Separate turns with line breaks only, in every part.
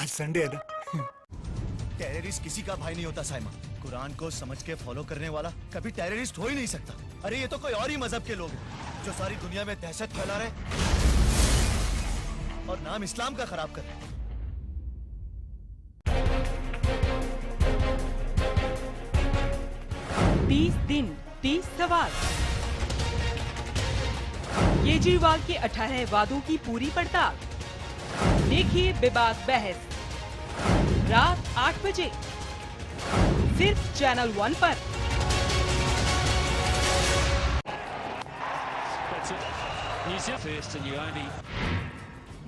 आज संडे है ना।
टेररिस्ट किसी का भाई नहीं होता साइमा। कुरान को समझ के फॉलो करने वाला कभी टेररिस्ट हो ही नहीं सकता। अरे ये तो कोई और ही मजहब के लोग हैं जो सारी दुनिया में दहशत फैला रहे और नाम इस्लाम का खराब कर रहे हैं।
30 दिन 30 सवाल। केजरीवाल के 18 वादों की पूरी पड़ताल। देखिए बेबाक बहस रात 8 बजे सिर्फ चैनल 1 पर।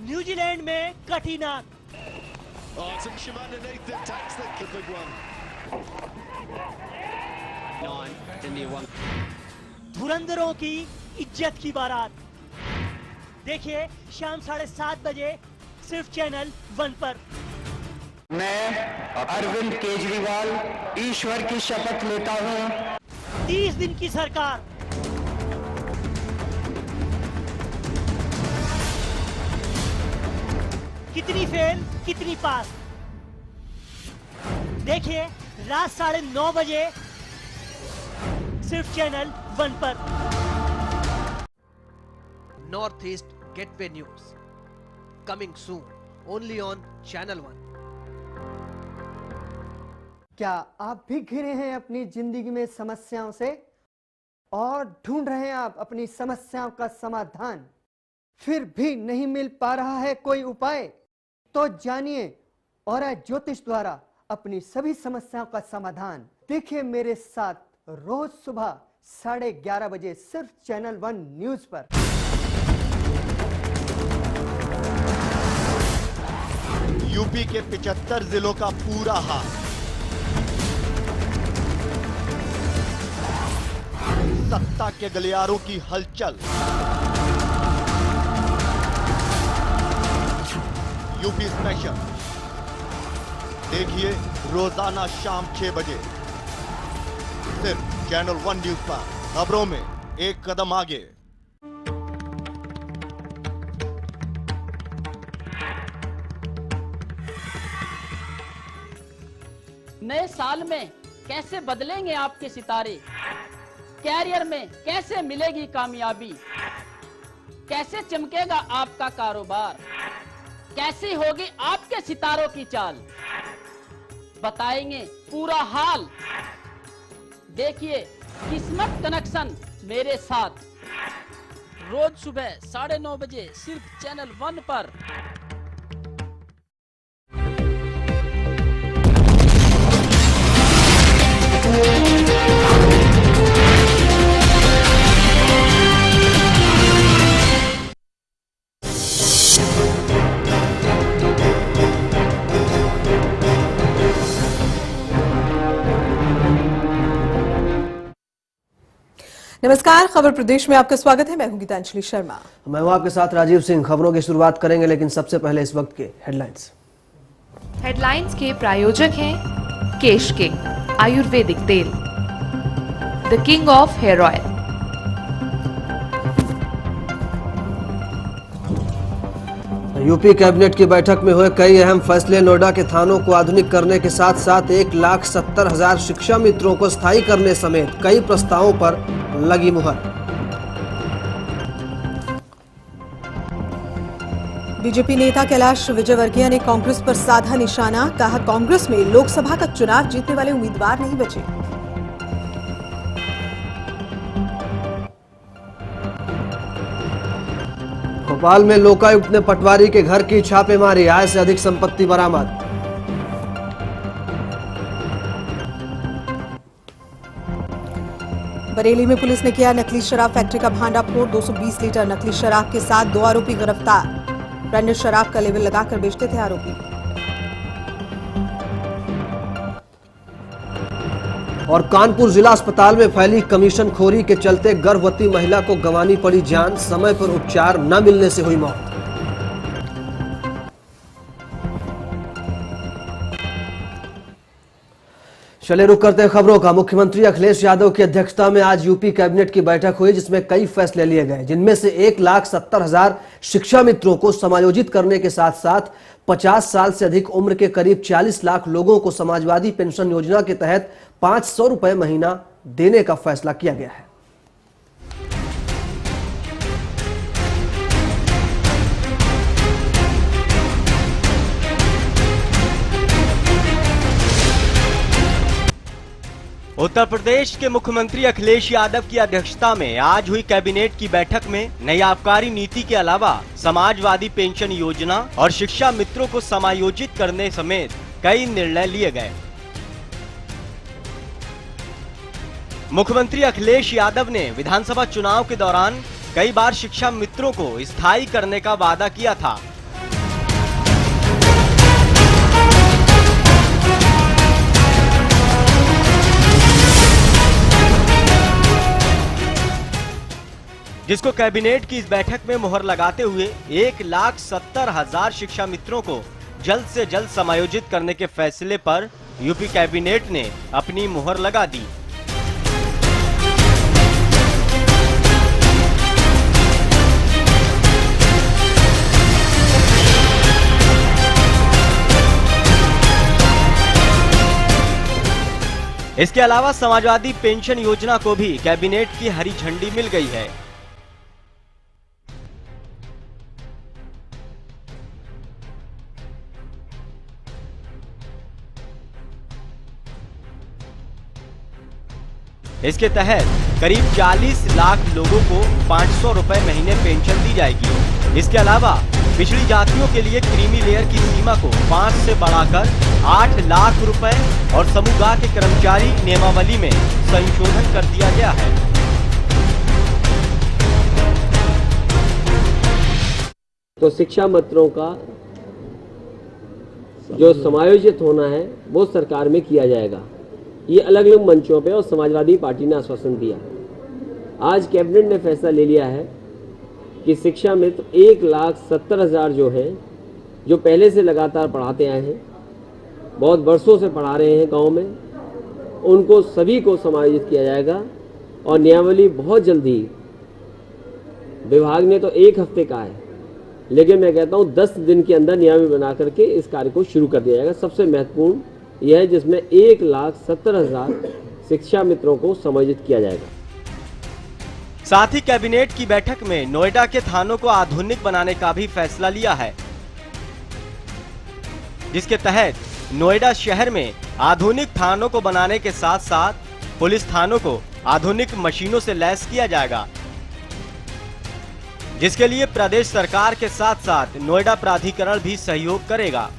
न्यूजीलैंड में कठिनाक। धुरंधरों की इज्जत की बारात। देखिए शाम 7:30 बजे सिर्फ चैनल 1 पर।
मैं अरविंद केजरीवाल ईश्वर की शपथ लेता हूँ।
30 दिन की सरकार। कितनी फेल कितनी पास। देखिए रात 9:30 बजे सिर्फ चैनल 1 पर।
North east gateway news coming soon only on channel 1।
क्या आप भी घिरे हैं अपनी जिंदगी में समस्याओं से और ढूंढ रहे हैं आप अपनी समस्याओं का समाधान, फिर भी नहीं मिल पा रहा है कोई उपाय? तो जानिए और ज्योतिष द्वारा अपनी सभी समस्याओं का समाधान। देखिए मेरे साथ रोज सुबह 11:30 बजे सिर्फ चैनल 1 न्यूज पर।
यूपी के 75 जिलों का पूरा हाल, सत्ता के गलियारों की हलचल। यूपी स्पेशल देखिए रोजाना शाम 6 बजे सिर्फ चैनल 1 न्यूज पर। खबरों में एक कदम आगे।
नए साल में कैसे बदलेंगे आपके सितारे? कैरियर में कैसे मिलेगी कामयाबी? कैसे चमकेगा आपका कारोबार? कैसी होगी आपके सितारों की चाल? बताएंगे पूरा हाल। देखिए किस्मत कनेक्शन मेरे साथ रोज सुबह 9:30 बजे सिर्फ चैनल 1 पर।
नमस्कार, खबर प्रदेश में आपका स्वागत है। मैं हूं गीतांजलि शर्मा।
मैं हूं आपके साथ राजीव सिंह। खबरों की शुरुआत करेंगे, लेकिन सबसे पहले इस वक्त के हेडलाइंस।
हेडलाइंस के प्रायोजक हैं केश किंग आयुर्वेदिक तेल, the king of hair oil.
UP cabinet की बैठक में हुए कई अहम फैसले। नोएडा के थानों को आधुनिक करने के साथ साथ 1,70,000 शिक्षा मित्रों को स्थायी करने समेत कई प्रस्तावों पर लगी मुहर।
बीजेपी नेता कैलाश विजयवर्गीय ने कांग्रेस पर साधा निशाना। कहा कांग्रेस में लोकसभा का चुनाव जीतने वाले उम्मीदवार नहीं बचे।
भोपाल में लोकायुक्त ने पटवारी के घर की छापेमारी। आय से अधिक संपत्ति बरामद।
बरेली में पुलिस ने किया नकली शराब फैक्ट्री का भांडाफोड़। 220 लीटर नकली शराब के साथ 2 आरोपी गिरफ्तार। ब्रांडेड शराब का लेवल लगाकर बेचते थे आरोपी।
और कानपुर जिला अस्पताल में फैली कमीशन खोरी के चलते गर्भवती महिला को गंवानी पड़ी जान। समय पर उपचार न मिलने से हुई मौत। चले रुक करते हैं खबरों का। मुख्यमंत्री अखिलेश यादव की अध्यक्षता में आज यूपी कैबिनेट की बैठक हुई, जिसमें कई फैसले लिए गए, जिनमें से 1,70,000 शिक्षा मित्रों को समायोजित करने के साथ साथ 50 साल से अधिक उम्र के करीब 40 लाख लोगों को समाजवादी पेंशन योजना के तहत 500 रुपए महीना देने का फैसला किया गया है।
उत्तर प्रदेश के मुख्यमंत्री अखिलेश यादव की अध्यक्षता में आज हुई कैबिनेट की बैठक में नई आबकारी नीति के अलावा समाजवादी पेंशन योजना और शिक्षा मित्रों को समायोजित करने समेत कई निर्णय लिए गए। मुख्यमंत्री अखिलेश यादव ने विधानसभा चुनाव के दौरान कई बार शिक्षा मित्रों को स्थायी करने का वादा किया था। जिसको कैबिनेट की इस बैठक में मुहर लगाते हुए 1,70,000 शिक्षा मित्रों को जल्द से जल्द समायोजित करने के फैसले पर यूपी कैबिनेट ने अपनी मुहर लगा दी। इसके अलावा समाजवादी पेंशन योजना को भी कैबिनेट की हरी झंडी मिल गई है। इसके तहत करीब 40 लाख लोगों को 500 रुपए महीने पेंशन दी जाएगी। इसके अलावा पिछड़ी जातियों के लिए क्रीमी लेयर की सीमा को 5 से बढ़ाकर 8 लाख रुपए और समूहगाह के कर्मचारी नियमावली में संशोधन कर दिया गया है।
तो शिक्षा मित्रों का जो समायोजित होना है वो सरकार में किया जाएगा। ये अलग अलग मंचों पे और समाजवादी पार्टी ने आश्वासन दिया। आज कैबिनेट ने फैसला ले लिया है कि शिक्षा मित्र 1,70,000 जो हैं, जो पहले से लगातार पढ़ाते आए हैं, बहुत वर्षों से पढ़ा रहे हैं गांव में, उनको सभी को समायोजित किया जाएगा। और नियमावली बहुत जल्दी, विभाग ने तो 1 हफ्ते का है, लेकिन मैं कहता हूँ 10 दिन के अंदर नियमावली बना करके इस कार्य को शुरू कर दिया जाएगा। सबसे महत्वपूर्ण यह है जिसमें 1,70,000 शिक्षा मित्रों को समायोजित किया जाएगा।
साथ ही कैबिनेट की बैठक में नोएडा के थानों को आधुनिक बनाने का भी फैसला लिया है, जिसके तहत नोएडा शहर में आधुनिक थानों को बनाने के साथ साथ पुलिस थानों को आधुनिक मशीनों से लैस किया जाएगा, जिसके लिए प्रदेश सरकार के साथ साथ नोएडा प्राधिकरण भी सहयोग करेगा।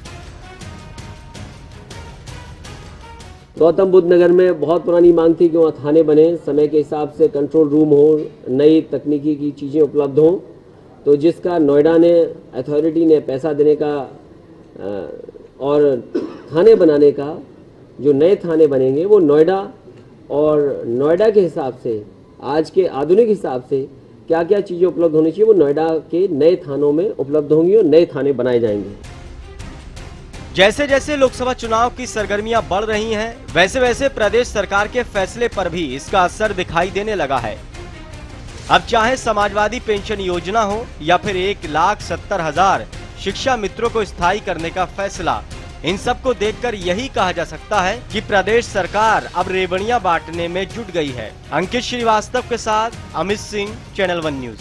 गौतम बुद्ध नगर में बहुत पुरानी मांग थी कि वहाँ थाने बने, समय के हिसाब से कंट्रोल रूम हो, नई तकनीकी की चीज़ें उपलब्ध हों। तो जिसका नोएडा ने अथॉरिटी ने पैसा देने का और थाने बनाने का, जो नए थाने बनेंगे वो नोएडा और नोएडा के हिसाब से, आज के आधुनिक हिसाब से क्या क्या चीज़ें उपलब्ध होनी चाहिए, वो नोएडा के नए थानों में उपलब्ध होंगी और नए थाने बनाए जाएंगे।
जैसे जैसे लोकसभा चुनाव की सरगर्मियां बढ़ रही हैं, वैसे वैसे प्रदेश सरकार के फैसले पर भी इसका असर दिखाई देने लगा है। अब चाहे समाजवादी पेंशन योजना हो या फिर 1,70,000 शिक्षा मित्रों को स्थायी करने का फैसला, इन सब को देखकर यही कहा जा सकता है कि प्रदेश सरकार अब रेवड़ियां बांटने में जुट गई है। अंकित श्रीवास्तव के साथ अमित सिंह, चैनल 1 न्यूज।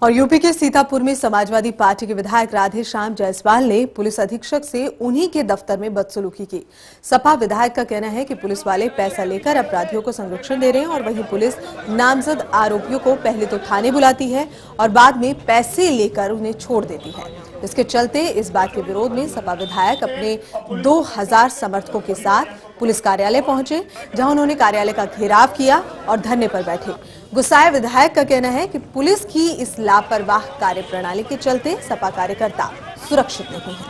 और यूपी के सीतापुर में समाजवादी पार्टी के विधायक राधे श्याम जायसवाल ने पुलिस अधीक्षक से उन्हीं के दफ्तर में बदसलूकी की। सपा विधायक का कहना है कि पुलिस वाले पैसा लेकर अपराधियों को संरक्षण दे रहे हैं और वहीं पुलिस नामजद आरोपियों को पहले तो थाने बुलाती है और बाद में पैसे लेकर उन्हें छोड़ देती है। इसके चलते इस बात के विरोध में सपा विधायक अपने 2000 समर्थकों के साथ पुलिस कार्यालय पहुंचे, जहां उन्होंने कार्यालय का घेराव किया और धरने पर बैठे। गुस्साए विधायक का कहना है कि पुलिस की इस लापरवाह कार्यप्रणाली के चलते सपा कार्यकर्ता सुरक्षित नहीं है।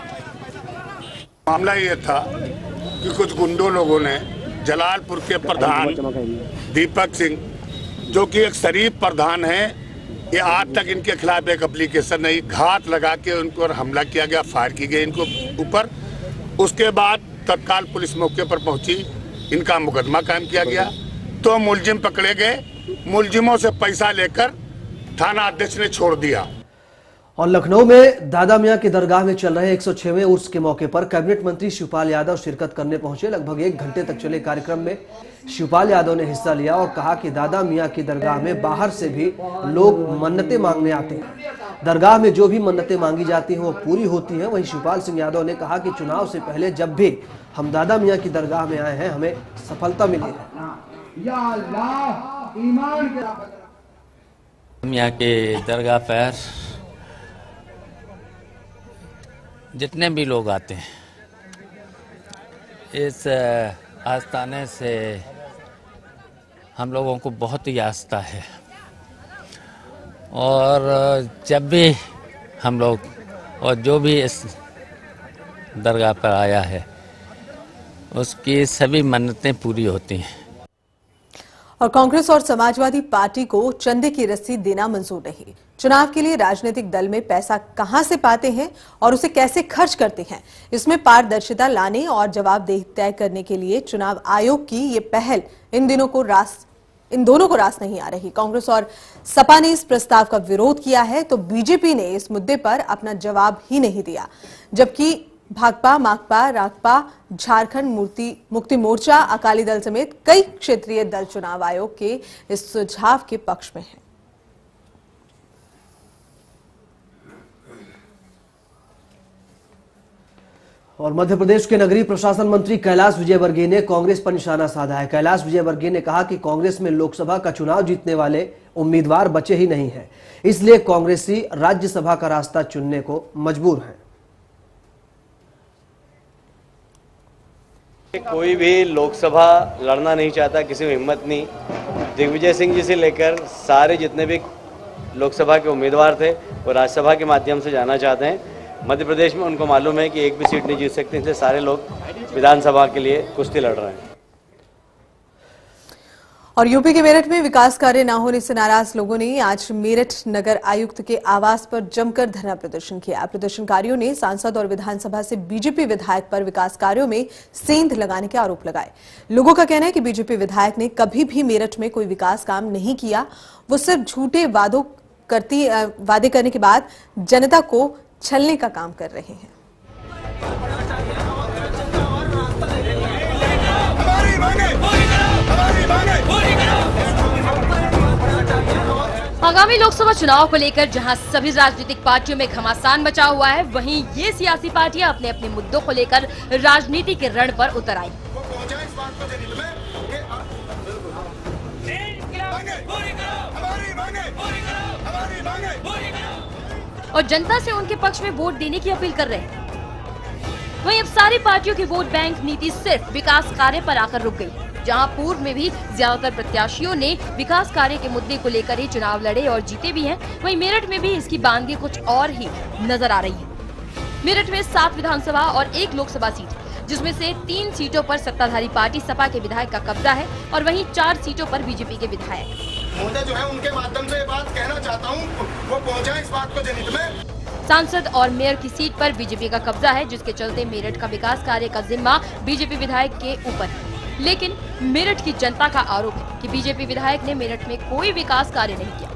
मामला ये था कि कुछ गुंडों लोगों ने जलालपुर के प्रधान दीपक सिंह, जो कि एक शरीफ प्रधान है, ये आज तक इनके खिलाफ एक एप्लीकेशन नहीं, घात लगा के उनको हमला किया गया, फायर की गई इनको ऊपर। उसके बाद तत्काल पुलिस मौके पर पहुंची, इनका मुकदमा कायम किया गया। तो मुलजिम पकड़े गए, मुलजिमों से पैसा लेकर थाना अध्यक्ष ने छोड़ दिया।
और लखनऊ में दादा मियां की दरगाह में चल रहे 106वें उर्स के मौके पर कैबिनेट मंत्री शिवपाल यादव शिरकत करने पहुंचे। लगभग 1 घंटे तक चले कार्यक्रम में शिवपाल यादव ने हिस्सा लिया और कहा कि दादा मियां की दरगाह में बाहर से भी लोग मन्नतें मांगने आते हैं। दरगाह में जो भी मन्नतें मांगी जाती हैं वो पूरी होती हैं। वहीं शिवपाल सिंह यादव ने कहा कि चुनाव से पहले जब भी हम दादा मियां की दरगाह में आए हैं, हमें सफलता मिली है।
मियां के दरगाह पर जितने भी लोग आते हैं, इस आस्थाने से हम लोगों को बहुत ही आस्था है। और जब भी हम लोग और जो भी इस दरगाह पर आया है, उसकी सभी मन्नतें पूरी होती हैं।
और कांग्रेस और समाजवादी पार्टी को चंदे की रसीद देना मंजूर नहीं। चुनाव के लिए राजनीतिक दल में पैसा कहां से पाते हैं और उसे कैसे खर्च करते हैं, इसमें पारदर्शिता लाने और जवाबदेही तय करने के लिए चुनाव आयोग की ये पहल इन दोनों को रास नहीं आ रही। कांग्रेस और सपा ने इस प्रस्ताव का विरोध किया है तो बीजेपी ने इस मुद्दे पर अपना जवाब ही नहीं दिया, जबकि भाकपा, माकपा, राकपा, झारखंड मुक्ति मोर्चा, अकाली दल समेत कई क्षेत्रीय दल चुनाव आयोग के इस सुझाव के पक्ष में हैं।
और मध्य प्रदेश के नगरीय प्रशासन मंत्री कैलाश विजयवर्गीय ने कांग्रेस पर निशाना साधा है। कैलाश विजयवर्गीय ने कहा कि कांग्रेस में लोकसभा का चुनाव जीतने वाले उम्मीदवार बचे ही नहीं हैं, इसलिए कांग्रेसी राज्यसभा का रास्ता चुनने को मजबूर हैं।
कोई भी लोकसभा लड़ना नहीं चाहता, किसी में हिम्मत नहीं। दिग्विजय सिंह जी से लेकर सारे जितने भी लोकसभा के उम्मीदवार थे वो राज्यसभा के माध्यम से जाना चाहते हैं। मध्य प्रदेश में उनको मालूम है कि एक भी सीट नहीं जीत सकते, इसलिए सारे लोग विधानसभा के लिए कुश्ती लड़ रहे हैं।
और यूपी के मेरठ में विकास कार्य न होने से नाराज लोगों ने आज मेरठ नगर आयुक्त के आवास पर जमकर धरना प्रदर्शन किया। प्रदर्शनकारियों ने सांसद और विधानसभा से बीजेपी विधायक पर विकास कार्यों में सेंध लगाने के आरोप लगाए। लोगों का कहना है कि बीजेपी विधायक ने कभी भी मेरठ में कोई विकास काम नहीं किया, वो सिर्फ झूठे वादे करने के बाद जनता को छलने का काम कर रहे हैं।
आगामी लोकसभा चुनाव को लेकर जहां सभी राजनीतिक पार्टियों में घमासान मचा हुआ है, वहीं ये सियासी पार्टियां अपने अपने मुद्दों को लेकर राजनीति के रण पर उतर आई। और जनता से उनके पक्ष में वोट देने की अपील कर रहे हैं। वहीं अब सारी पार्टियों की वोट बैंक नीति सिर्फ विकास कार्य पर आकर रुक गई। जहां पूर्व में भी ज्यादातर प्रत्याशियों ने विकास कार्य के मुद्दे को लेकर ही चुनाव लड़े और जीते भी हैं, वहीं मेरठ में भी इसकी बानगी कुछ और ही नजर आ रही है। मेरठ में 7 विधानसभा और 1 लोकसभा सीट, जिसमें से 3 सीटों पर सत्ताधारी पार्टी सपा के विधायक का कब्जा है और वहीं 4 सीटों पर बीजेपी के विधायक।
मुझे जो है उनके माध्यम से ये बात कहना चाहता हूँ, वो पहुँचा इस बात को जनहित में।
सांसद और मेयर की सीट पर बीजेपी का कब्जा है, जिसके चलते मेरठ का विकास कार्य का जिम्मा बीजेपी विधायक के ऊपर है। लेकिन मेरठ की जनता का आरोप है कि बीजेपी विधायक ने मेरठ में कोई विकास कार्य नहीं किया,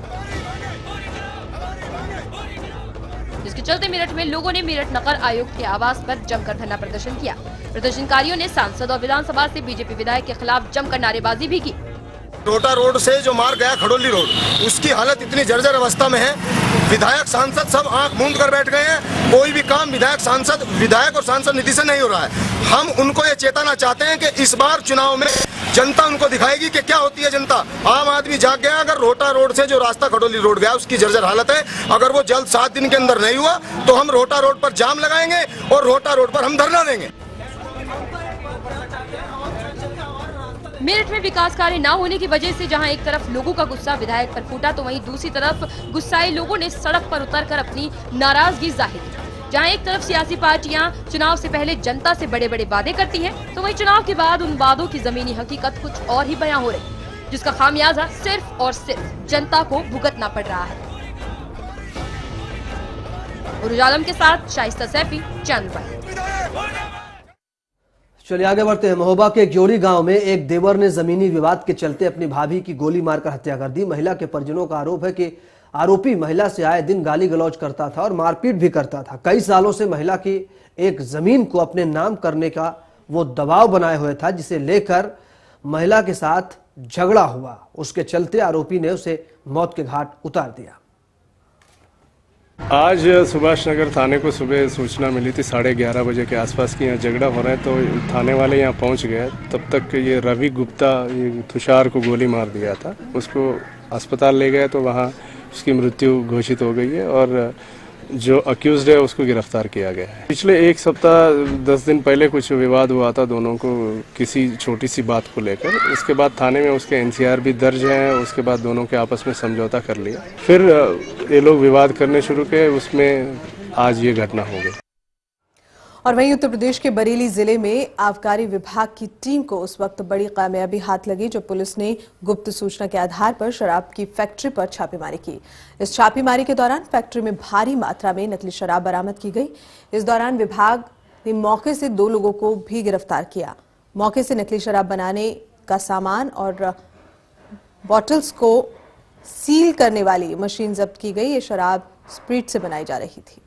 जिसके चलते मेरठ में लोगों ने मेरठ नगर आयुक्त के आवास पर जमकर धरना प्रदर्शन किया। प्रदर्शनकारियों ने सांसद और विधानसभा से बीजेपी विधायक के खिलाफ जमकर नारेबाजी भी की।
रोटा रोड से जो मार्ग गया खड़ोली रोड, उसकी हालत इतनी जर्जर अवस्था में है, विधायक सांसद सब आंख मूंद कर बैठ गए हैं। कोई भी काम विधायक और सांसद निधि से नहीं हो रहा है। हम उनको ये चेताना चाहते हैं कि इस बार चुनाव में जनता उनको दिखाएगी कि क्या होती है जनता। आम आदमी जाग गया। अगर रोटा रोड से जो रास्ता खड़ोली रोड गया उसकी जर्जर हालत है, अगर वो जल्द 7 दिन के अंदर नहीं हुआ तो हम रोटा रोड पर जाम लगाएंगे और रोटा रोड पर हम धरना देंगे।
मेरठ में विकास कार्य न होने की वजह से जहां एक तरफ लोगों का गुस्सा विधायक पर फूटा, तो वहीं दूसरी तरफ गुस्साए लोगों ने सड़क पर उतरकर अपनी नाराजगी जाहिर की। जहां एक तरफ सियासी पार्टियां चुनाव से पहले जनता से बड़े बड़े वादे करती हैं, तो वहीं चुनाव के बाद उन वादों की जमीनी हकीकत कुछ और ही बयां हो रही, जिसका खामियाजा सिर्फ और सिर्फ जनता को भुगतना पड़ रहा है। उरुज आलम के साथ शाइस्ता सैफी, चैनल 1।
चलिए आगे बढ़ते हैं। महोबा के ग्योरी गांव में एक देवर ने जमीनी विवाद के चलते अपनी भाभी की गोली मारकर हत्या कर दी। महिला के परिजनों का आरोप है कि आरोपी महिला से आए दिन गाली गलौज करता था और मारपीट भी करता था। कई सालों से महिला की एक जमीन को अपने नाम करने का वो दबाव बनाए हुए था, जिसे लेकर महिला के साथ झगड़ा हुआ। उसके चलते आरोपी ने उसे मौत के घाट उतार दिया।
आज सुभाष नगर थाने को सुबह सूचना मिली थी 11:30 बजे के आसपास की यहाँ झगड़ा हो रहा है, तो थाने वाले यहाँ पहुँच गए। तब तक ये रवि गुप्ता ये तुषार को गोली मार दिया था। उसको अस्पताल ले गए तो वहाँ उसकी मृत्यु घोषित हो गई है और जो अक्यूज्ड है उसको गिरफ्तार किया गया है। पिछले एक सप्ताह 10 दिन पहले कुछ विवाद हुआ था दोनों को किसी छोटी सी बात को लेकर। उसके बाद थाने में उसके एनसीआर भी दर्ज है। उसके बाद दोनों के आपस में समझौता कर लिया, फिर ये लोग विवाद करने शुरू किए, उसमें आज ये घटना हो गई।
और वहीं उत्तर प्रदेश के बरेली जिले में आबकारी विभाग की टीम को उस वक्त बड़ी कामयाबी हाथ लगी जब पुलिस ने गुप्त सूचना के आधार पर शराब की फैक्ट्री पर छापेमारी की। इस छापेमारी के दौरान फैक्ट्री में भारी मात्रा में नकली शराब बरामद की गई। इस दौरान विभाग ने मौके से 2 लोगों को भी गिरफ्तार किया। मौके से नकली शराब बनाने का सामान और बॉटल्स को सील करने वाली मशीन जब्त की गई। ये शराब स्प्रिट से बनाई जा रही थी।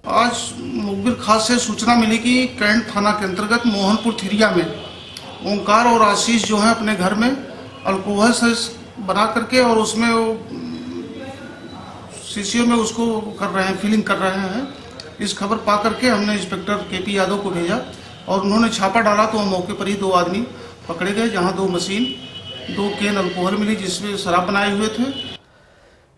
आज मुखबिर खास से सूचना मिली कि कैंट थाना के अंतर्गत मोहनपुर थिरिया में ओंकार और आशीष जो है अपने घर में अल्कोहल से बना करके और उसमें वो शीशियों में उसको कर रहे हैं, फिलिंग कर रहे हैं। इस खबर पा करके हमने इंस्पेक्टर केपी यादव को भेजा और उन्होंने छापा डाला तो मौके पर ही 2 आदमी पकड़े गए, जहां 2 मशीन 2 कैन अल्कोहल मिली जिसमें शराब बनाए हुए थे।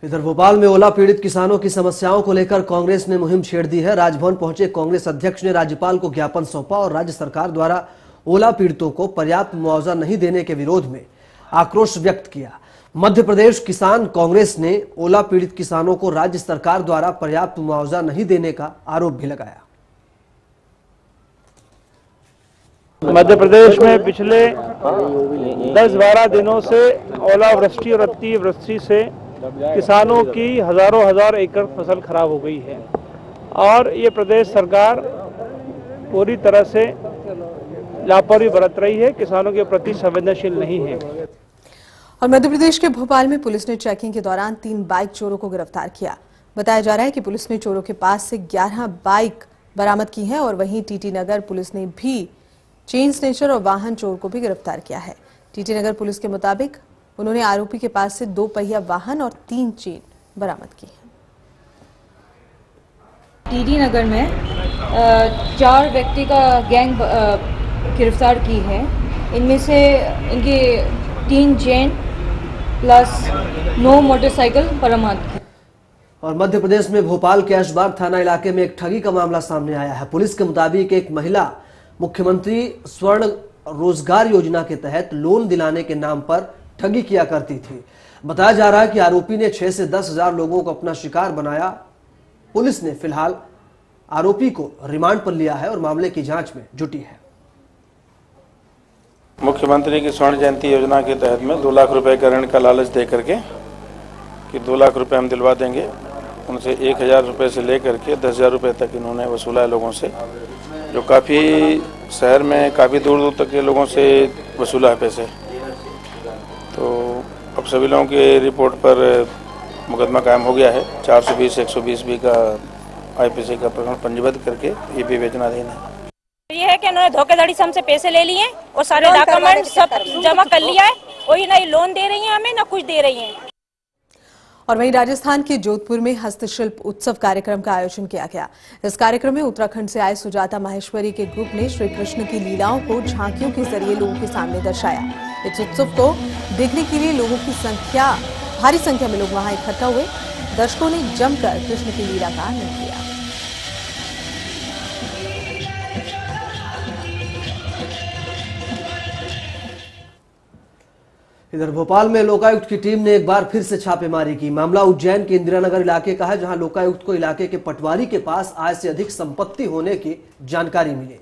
इधर भोपाल में ओला पीड़ित किसानों की समस्याओं को लेकर कांग्रेस ने मुहिम छेड़ दी है। राजभवन पहुंचे कांग्रेस अध्यक्ष ने राज्यपाल को ज्ञापन सौंपा और राज्य सरकार द्वारा ओला पीड़ितों को पर्याप्त मुआवजा नहीं देने के विरोध में आक्रोश व्यक्त किया। मध्य प्रदेश किसान कांग्रेस ने ओला पीड़ित किसानों को राज्य सरकार द्वारा पर्याप्त मुआवजा नहीं देने का आरोप भी लगाया।
मध्य प्रदेश में पिछले 10-12 दिनों से ओलावृष्टि और अतिवृष्टि से किसानों की हजार एकड़ फसल खराब हो गई है और ये प्रदेश सरकार पूरी तरह से लापरवाही बरत रही है, किसानों के प्रति संवेदनशील नहीं है।
और मध्य प्रदेश के भोपाल में पुलिस ने चेकिंग के दौरान 3 बाइक चोरों को गिरफ्तार किया। बताया जा रहा है कि पुलिस ने चोरों के पास से 11 बाइक बरामद की है और वहीं टीटी नगर पुलिस ने भी चेन स्नेचर और वाहन चोर को भी गिरफ्तार किया है। टीटी नगर पुलिस के मुताबिक उन्होंने आरोपी के पास से 2 पहिया वाहन और 3 चेन बरामद की है।
टीटी नगर में 4 व्यक्ति का गैंग गिरफ्तार की है। इनमें से इनके 3 चेन प्लस 9 मोटरसाइकिल बरामद की।
और मध्य प्रदेश में भोपाल के ऐशबाग थाना इलाके में एक ठगी का मामला सामने आया है। पुलिस के मुताबिक एक महिला मुख्यमंत्री स्वर्ण रोजगार योजना के तहत लोन दिलाने के नाम पर ठगी किया करती थी। बताया जा रहा है कि आरोपी ने 6 से 10 हजार लोगों को अपना शिकार बनाया। पुलिस ने फिलहाल आरोपी को रिमांड पर लिया है और मामले की जांच में जुटी है।
मुख्यमंत्री की स्वर्ण जयंती योजना के तहत में 2 लाख रुपए का ऋण का लालच दे करके कि 2 लाख रुपए हम दिलवा देंगे, उनसे 1000 रुपये से लेकर के 10,000 रुपये तक इन्होंने वसूला है लोगों से, जो काफ़ी शहर में काफ़ी दूर दूर तक के लोगों से वसूला है पैसे। तो अब सभी लोगों की रिपोर्ट पर मुकदमा कायम हो गया है। 420-120 का IPC का प्रकरण पंजीबद्ध करके ये भी बेचनाधीन है।
ये है कि उन्होंने धोखाधड़ी से हमसे पैसे ले लिए और सारे डॉक्यूमेंट सब जमा कर लिया है। वही ना लोन दे रही है हमें, ना कुछ दे रही है।
और वहीं राजस्थान के जोधपुर में हस्तशिल्प उत्सव कार्यक्रम का आयोजन किया गया। इस कार्यक्रम में उत्तराखंड से आए सुजाता माहेश्वरी के ग्रुप ने श्री कृष्ण की लीलाओं को झांकियों के जरिए लोगों के सामने दर्शाया। इस उत्सव को देखने के लिए भारी संख्या में लोग वहां इकट्ठा हुए। दर्शकों ने जमकर कृष्ण की लीला का आनंद लिया।
इधर भोपाल में लोकायुक्त की टीम ने एक बार फिर से छापेमारी की। मामला उज्जैन के इंदिरानगर इलाके का है, जहां लोकायुक्त को इलाके के पटवारी के पास आय से अधिक संपत्ति होने की जानकारी मिली।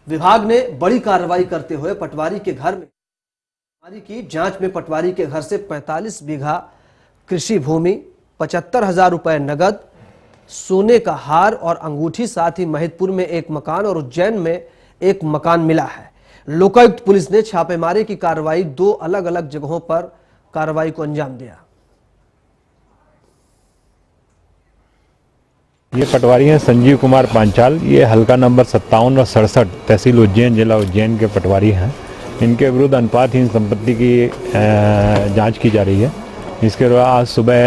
विभाग ने बड़ी कार्रवाई करते हुए पटवारी के घर में की जांच में पटवारी के घर से 45 बीघा कृषि भूमि, 75,000 रुपए नगद, सोने का हार और अंगूठी, साथ ही महिदपुर में एक मकान और उज्जैन में एक मकान मिला है। लोकायुक्त पुलिस ने छापेमारी की कार्रवाई 2 अलग अलग जगहों पर कार्रवाई को अंजाम दिया।
ये पटवारी हैं संजीव कुमार पांचाल, ये हल्का नंबर 57 और 67 तहसील उज्जैन जिला उज्जैन के पटवारी हैं। इनके विरुद्ध अनुपातहीन संपत्ति की जांच की जा रही है। इसके अलावा आज सुबह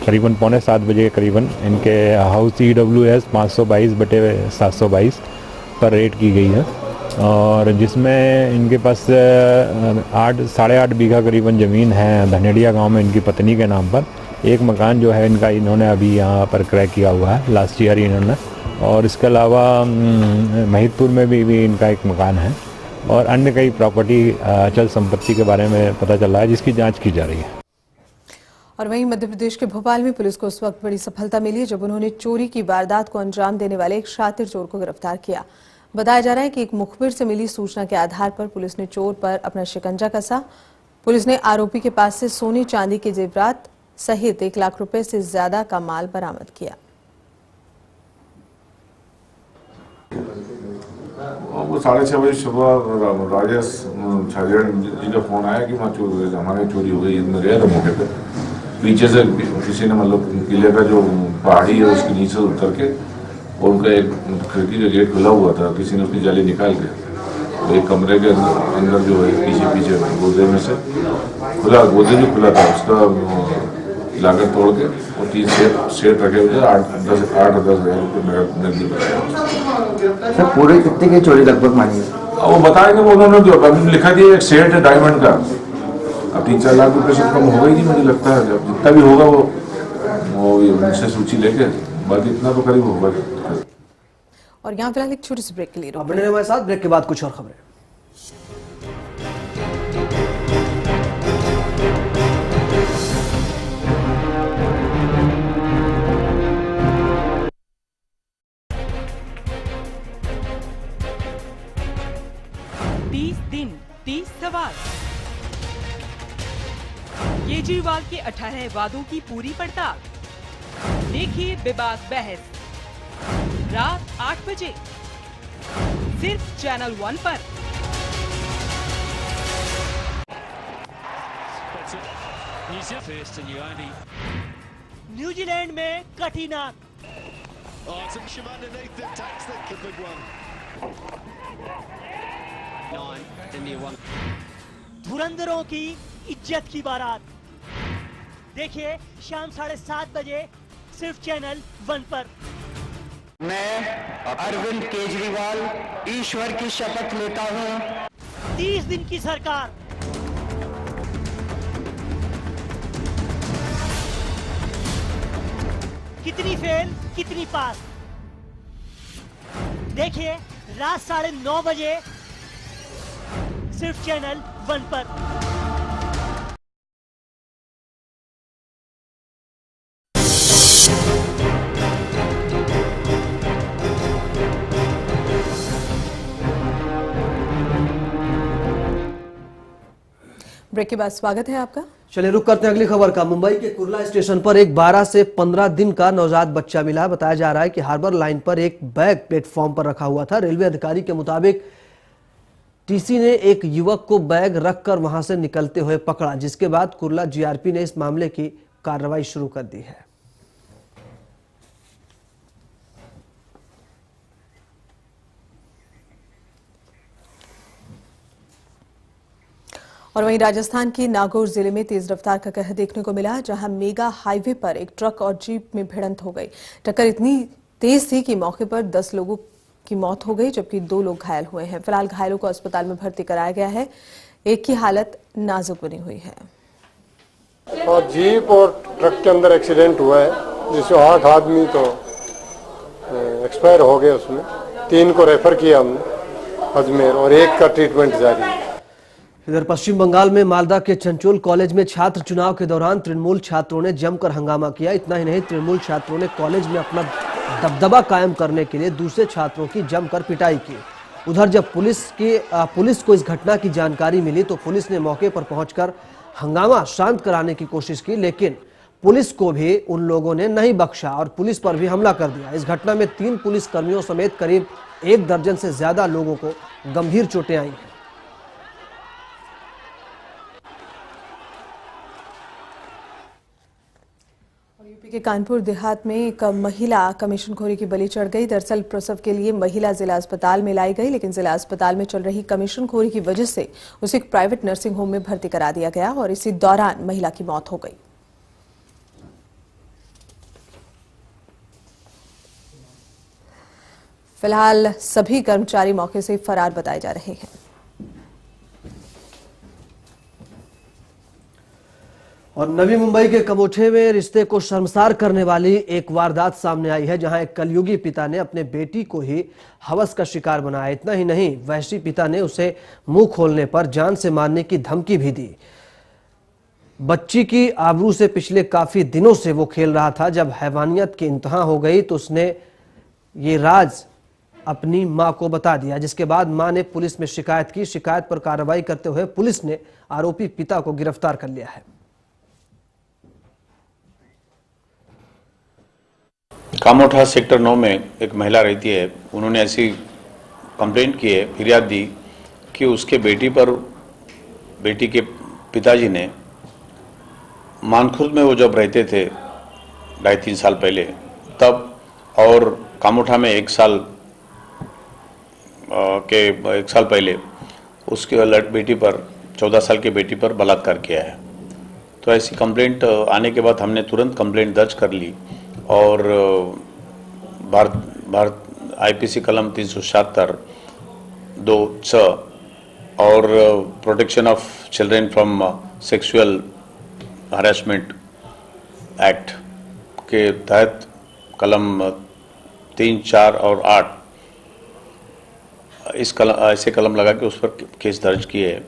करीबन 6:45 बजे के करीबन इनके हाउस EWS 522/722 पर रेड की गई है और जिसमें इनके पास 8.5 बीघा करीबन ज़मीन है धनेड़िया गांव में इनकी पत्नी के नाम पर। एक मकान जो है इनका इन्होंने अभी यहाँ पर क्रय किया हुआ है लास्ट ईयर इन्होंने, और इसके अलावा महिदपुर में भी इनका एक मकान है और अन्य कई प्रॉपर्टी अचल संपत्ति के बारे में पता चल रहा है जिसकी जांच की जा रही है।
और वहीं मध्य प्रदेश के भोपाल में पुलिस को उस वक्त बड़ी सफलता मिली जब उन्होंने चोरी की वारदात को अंजाम देने वाले एक शातिर चोर को गिरफ्तार किया। बताया जा रहा है कि एक मुखबिर से मिली सूचना के आधार पर पुलिस ने चोर पर अपना शिकंजा कसा। पुलिस ने आरोपी के पास से सोने चांदी के जेवरात सहित 1 लाख रुपए से ज्यादा का माल बरामद किया।
वो 6:30 बजे सुबह राजेश छाजेड़ जी का फोन आया कि हमारे चोरी हो गई। मैं गया था मौके पे, पीछे से किसी ने मतलब किले का जो पहाड़ी है उसके नीचे उतर के और उनका एक खिड़की का गेट खुला हुआ था, किसी ने उसकी जाली निकाल के तो एक कमरे के अंदर जो है पीछे गोदे में से खुला, गोदे जो खुला था उसका लागत तोड़ के और 3 सेट रखे हुए 8-10 हज़ार रुपये नकदी बताया।
सर पूरे कितने की चोरी लगभग मानी है?
वो बताएंगे, वो उन्होंने जो अभी लिखा दिया एक सेट है डायमंड का, अब 3-4 लाख रुपये से कम होगा ही नहीं मुझे लगता है। जब जितना भी होगा वो उनसे सूची लेके बाकी इतना तो करीब होगा।
और यहाँ फिलहाल एक छोटी सी ब्रेक के लिए
बने हमारे साथ, ब्रेक के बाद कुछ और खबरें।
केजरीवाल के 18 वादों की पूरी पड़ताल। देखिए बेबाक बहस रात 8 बजे सिर्फ चैनल 1 पर।
न्यूजीलैंड में कठिनाक, धुरंधरों की इज्जत की बारात। देखिए शाम 7:30 बजे सिर्फ चैनल 1 पर।
मैं अरविंद केजरीवाल ईश्वर की शपथ लेता हूं।
30 दिन की सरकार, कितनी फेल कितनी पास। देखिए रात 9:30 बजे सिर्फ चैनल 1 पर।
ब्रेक के बाद स्वागत है आपका।
चलिए रुक करते हैं अगली खबर का। मुंबई के कुर्ला स्टेशन पर एक 12 से 15 दिन का नवजात बच्चा मिला। बताया जा रहा है कि हार्बर लाइन पर एक बैग प्लेटफॉर्म पर रखा हुआ था। रेलवे अधिकारी के मुताबिक टीसी ने एक युवक को बैग रखकर वहां से निकलते हुए पकड़ा, जिसके बाद कुर्ला जीआरपी ने इस मामले की कार्रवाई शुरू कर दी है।
और वहीं राजस्थान के नागौर जिले में तेज रफ्तार का कहर देखने को मिला, जहां मेगा हाईवे पर एक ट्रक और जीप में भिड़ंत हो गई। टक्कर इतनी तेज थी कि मौके पर 10 लोगों की मौत हो गई, जबकि 2 लोग घायल हुए हैं। फिलहाल घायलों को अस्पताल में भर्ती कराया गया है। एक की हालत नाजुक बनी हुई है।
और जीप और ट्रक के अंदर एक्सीडेंट हुआ है, जिसमें 8 आदमी तो एक्सपायर हो गए। उसमें 3 को रेफर किया हमने अजमेर और 1 का ट्रीटमेंट जारी है।
इधर पश्चिम बंगाल में मालदा के चंचोल कॉलेज में छात्र चुनाव के दौरान तृणमूल छात्रों ने जमकर हंगामा किया। इतना ही नहीं, तृणमूल छात्रों ने कॉलेज में अपना दबदबा कायम करने के लिए दूसरे छात्रों की जमकर पिटाई की। उधर जब पुलिस को इस घटना की जानकारी मिली तो पुलिस ने मौके पर पहुंचकर हंगामा शांत कराने की कोशिश की, लेकिन पुलिस को भी उन लोगों ने नहीं बख्शा और पुलिस पर भी हमला कर दिया। इस घटना में 3 पुलिस कर्मियों समेत करीब 1 दर्जन से ज्यादा लोगों को गंभीर चोटें आई हैं।
यूपी के कानपुर देहात में एक महिला कमीशनखोरी की बलि चढ़ गई। दरअसल प्रसव के लिए महिला जिला अस्पताल में लाई गई, लेकिन जिला अस्पताल में चल रही कमीशनखोरी की वजह से उसे एक प्राइवेट नर्सिंग होम में भर्ती करा दिया गया और इसी दौरान महिला की मौत हो गई। फिलहाल सभी कर्मचारी मौके से फरार बताए जा रहे हैं।
और नवी मुंबई के कमोठे में रिश्ते को शर्मसार करने वाली एक वारदात सामने आई है, जहां एक कलयुगी पिता ने अपने बेटी को ही हवस का शिकार बनाया। इतना ही नहीं, वहशी पिता ने उसे मुंह खोलने पर जान से मारने की धमकी भी दी। बच्ची की आबरू से पिछले काफी दिनों से वो खेल रहा था। जब हैवानियत की इंतहा हो गई तो उसने ये राज अपनी मां को बता दिया, जिसके बाद मां ने पुलिस में शिकायत की। शिकायत पर कार्रवाई करते हुए पुलिस ने आरोपी पिता को गिरफ्तार कर लिया है।
कामोठा सेक्टर 9 में एक महिला रहती है। उन्होंने ऐसी कंप्लेंट की है, फिरियाद दी कि उसके बेटी के पिताजी ने मानखुर्द में वो जब रहते थे 2.5-3 साल पहले तब, और कामोठा में 1 साल पहले उसके बेटी पर 14 साल की बेटी पर बलात्कार किया है। तो ऐसी कंप्लेंट आने के बाद हमने तुरंत कंप्लेंट दर्ज कर ली और भारत आईपीसी कलम 377(2)(च) और protection of children from sexual harassment act के तहत कलम 3, 4 और 8 ऐसे कलम लगा के उस पर केस दर्ज किए है।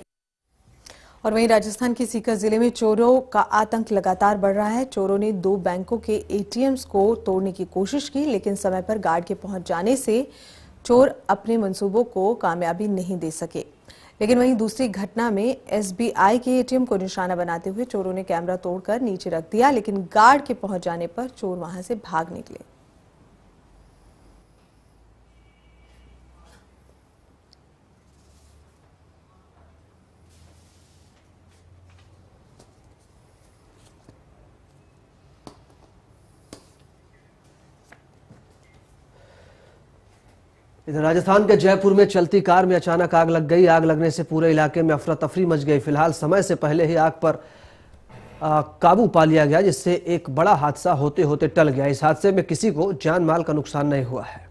और वहीं राजस्थान के सीकर जिले में चोरों का आतंक लगातार बढ़ रहा है। चोरों ने 2 बैंकों के एटीएम्स को तोड़ने की कोशिश की, लेकिन समय पर गार्ड के पहुंच जाने से चोर अपने मंसूबों को कामयाबी नहीं दे सके। लेकिन वहीं दूसरी घटना में एसबीआई के एटीएम को निशाना बनाते हुए चोरों ने कैमरा तोड़कर नीचे रख दिया, लेकिन गार्ड के पहुंच जाने पर चोर वहां से भाग निकले।
इधर राजस्थान के जयपुर में चलती कार में अचानक आग लग गई। आग लगने से पूरे इलाके में अफरा तफरी मच गई। फिलहाल समय से पहले ही आग पर काबू पा लिया गया, जिससे एक बड़ा हादसा होते होते टल गया। इस हादसे में किसी को जान माल का नुकसान नहीं हुआ है।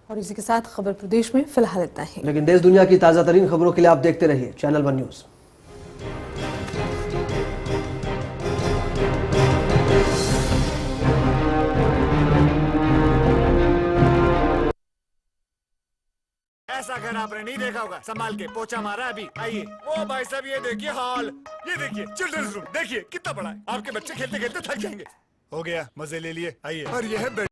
और इसी के साथ खबर प्रदेश में फिलहाल इतना ही।
लेकिन देश दुनिया की ताजा तरीन खबरों के लिए आप देखते रहिए चैनल 1 न्यूज।
ऐसा घर आपने नहीं देखा होगा। संभाल के पोछा मारा अभी। आइए। ओ भाई साहब ये देखिए हॉल, ये देखिए चिल्ड्रंस रूम, देखिए कितना बड़ा है। आपके बच्चे खेलते खेलते थक जाएंगे। हो गया, मजे ले लिए। आइए। और यह